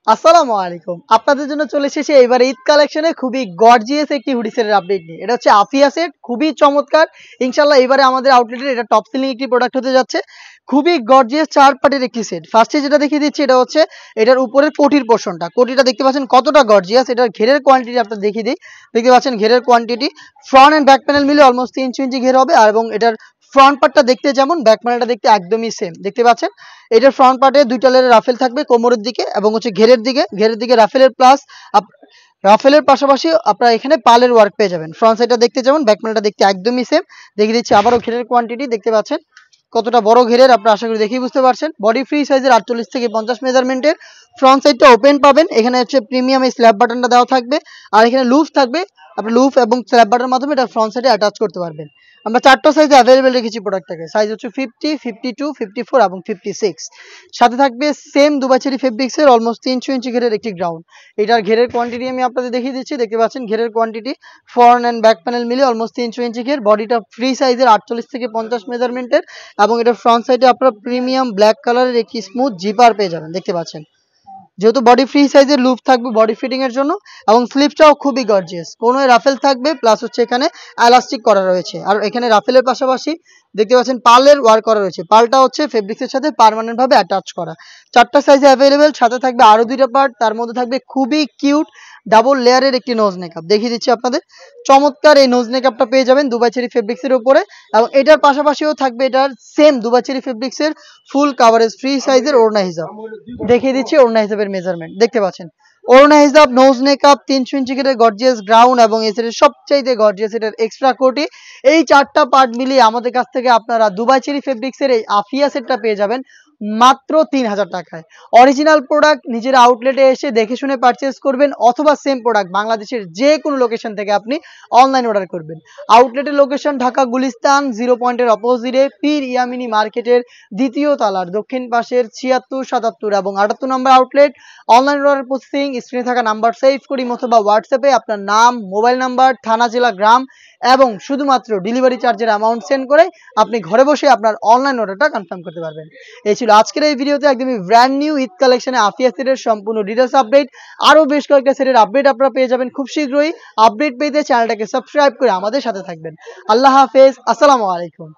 আসসালামু আলাইকুম। আপনাদের জন্য চলে এসেছি এবার ঈদ কালেকশনে খুবই গর্জিয়াস একটি হুডি সেটের আপডেট নিয়ে। এটা হচ্ছে আফিয়া সেট, খুবই চমৎকার। ইনশাআল্লাহ এবারে আমাদের আউটলেটের এটা টপ সেলিং একটি প্রোডাক্ট হতে যাচ্ছে। খুবই গর্জিয়াস ৪ পার্টের একটি সেট। ফার্স্টে যেটা দেখিয়ে দিচ্ছি এটা হচ্ছে এটার উপরের কোটির পোরশনটা। কোটিটা দেখতে পাচ্ছেন কতটা গর্জিয়াস। এটার ঘেরের কোয়ান্টিটি আপনাদের দেখিয়ে দিই। দেখতে পাচ্ছেন ঘেরের quantity front end back panel মিলে অলমোস্ট ৩ ইঞ্চি ঘের হবে এবং এটার ফ্রন্ট পার্টটা দেখতে যেমন ব্যাক প্যানেলটা দেখতে একদমই সেম। দেখতে পাচ্ছেন এটার ফ্রন্ট পার্টে ২টা লেয়ারের রাফেল থাকবে কোমরের দিকে এবং হচ্ছে ঘেরের দিকে রাফেলের প্লাস রাফেলের পাশাপাশি আপনারা এখানে পালের ওয়ার্ক পেয়ে যাবেন। ফ্রন্ট সাইডটা দেখতে যেমন ব্যাক প্যানেলটা দেখতে একদমই সেম। দেখিয়ে দিচ্ছি আবারও ঘেরের কোয়ান্টিটি দেখতে পাচ্ছেন কতটা বড় ঘেরের, আপনারা আশা করি দেখেই বুঝতে পারছেন। বডি ফ্রি সাইজের ৪৮ থেকে ৫০ মেজারমেন্টের। ফ্রন্ট সাইডটা ওপেন পাবেন। এখানে হচ্ছে প্রিমিয়াম এই স্ল্যাব বাটনটা দেওয়া থাকবে আর এখানে লুফ থাকবে। আপনি লুফ এবং স্ল্যাব বাটনের মাধ্যমে এটা ফ্রন্ট সাইডে অ্যাটাচ করতে পারবেন। আমরা ৪টা সাইজে অ্যাভেলেবেল রেখেছি প্রোডাক্টটাকে। সাইজ হচ্ছে 50, 52, 54 এবং 56। সাথে থাকবে সেম দুবাইচেরি ফেব্রিক্সের অলমোস্ট ৩০০ ইঞ্চি ঘেরের একটি গ্রাউন্ড। এটার ঘেরের কোয়ান্টিটি আমি আপনাদের দেখিয়ে দিচ্ছি। দেখতে পাচ্ছেন ঘেরের quantity front and back panel মিলে অলমোস্ট ৩০০ ইঞ্চি ঘের। বডিটা ফ্রি সাইজের ৪৮ থেকে ৫০ মেজারমেন্টের এবং এটা ফ্রন্ট সাইডে আপনারা প্রিমিয়াম ব্ল্যাক কালারের একটি স্মুথ জিপার পেয়ে যাবেন। দেখতে পাচ্ছেন যেহেতু বডি ফ্রি সাইজের লুপ থাকবে বডি ফিটিং এর জন্য এবং স্লিপটাও খুবই গর্জিয়াস। কোনো রাফেল থাকবে প্লাস হচ্ছে এখানে এলাস্টিক করা রয়েছে আর এখানে রাফেলের পাশাপাশি দেখতে পাচ্ছেন পার্লের ওয়ার্ক করা রয়েছে। পার্লটা হচ্ছে ফেব্রিক্সের সাথে পার্মানেন্ট ভাবে অ্যাটাচ করা। ৪টা সাইজে অ্যাভেলেবেল, সাথে থাকবে আরো ২টা পার্ট। তার মধ্যে থাকবে খুবই কিউট ডাবল লেয়ারের একটি নোজ মেকআপ। দেখিয়ে দিচ্ছি আপনাদের চমৎকার এই নোজ মেকআপটা পেয়ে যাবেন দুবাই চেরি ফেব্রিক্সের উপরে এবং এটার পাশাপাশিও থাকবে এটার সেম দুবাই চেরি ফেব্রিক্সের ফুল কাভারেজ ফ্রি সাইজের ওড়না হিজাব। দেখিয়ে দিচ্ছি ওড়না হিসাবের মেজারমেন্ট দেখতে পাচ্ছেন। ওড়না হিসাব, নোজ মেকআপ, ৩০০ ইঞ্চি করে গর্জিয়াস গ্রাউন্ড এবং এই সেটের সবচাইতে গর্জিয়াস এটার এক্সট্রা কোটি। এই ৪টা পার্ট মিলিয়ে আমাদের কাছ থেকে আপনারা দুবাই চেরি ফেব্রিক্সের এই আফিয়া সেটটা পেয়ে যাবেন মাত্র ৩০০০ টাকায়। অরিজিনাল প্রোডাক্ট নিজের আউটলেটে এসে দেখে শুনে পারচেজ করবেন অথবা সেম প্রোডাক্ট বাংলাদেশের যে কোনো লোকেশন থেকে আপনি অনলাইন অর্ডার করবেন। আউটলেটের লোকেশন ঢাকা গুলিস্তান 0 পয়েন্টের অপোজিটে পীর ইয়ামিনী মার্কেটের ২য় তলার দক্ষিণ পাশের ৭৬, ৭৭ এবং ৭৮ নম্বর আউটলেট। অনলাইন অর্ডার প্রসেসিং স্ক্রিনে থাকা নাম্বার সেভ করি অথবা হোয়াটসঅ্যাপে আপনার নাম, মোবাইল নাম্বার, থানা, জেলা, গ্রাম এবং শুধুমাত্র ডেলিভারি চার্জের অ্যামাউন্ট সেন্ড করে আপনি ঘরে বসে আপনার অনলাইন অর্ডারটা কনফার্ম করতে পারবেন। এই ছিল আজকের এই ভিডিওতে একদমই ব্র্যান্ড নিউ ঈদ কালেকশনে আফিয়া সেটের সম্পূর্ণ ডিটেলস আপডেট। আরও বেশ কয়েকটা সেটের আপডেট আপনারা পেয়ে যাবেন খুব শীঘ্রই। আপডেট পেতে চ্যানেলটাকে সাবস্ক্রাইব করে আমাদের সাথে থাকবেন। আল্লাহ হাফেজ, আসসালামু আলাইকুম।